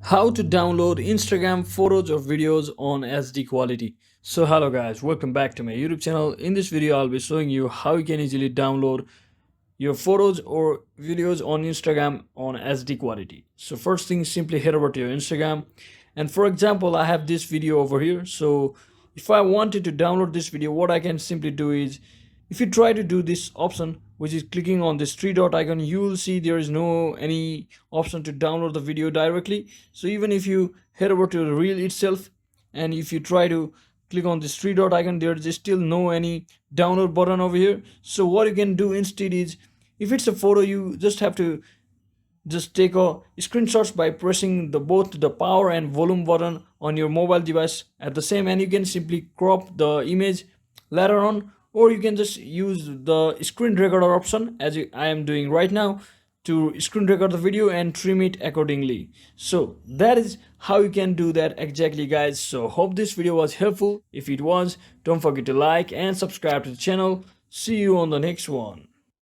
How to download Instagram photos or videos on SD quality. So hello guys, welcome back to my YouTube channel. In this video I'll be showing you how you can easily download your photos or videos on Instagram on SD quality. So first thing, simply head over to your Instagram, and for example I have this video over here. So if I wanted to download this video, what I can simply do is, if you try to do this option, which is clicking on this three dot icon, you will see there is no any option to download the video directly. So even if you head over to the reel itself, and if you try to click on this three dot icon, there is still no any download button over here. So what you can do instead is, if it's a photo, you just have to just take a screenshots by pressing the both the power and volume button on your mobile device at the same, and you can simply crop the image later on, or you can just use the screen recorder option as I am doing right now to screen record the video and trim it accordingly. So that is how you can do that exactly, guys. So hope this video was helpful. If it was, don't forget to like and subscribe to the channel. See you on the next one.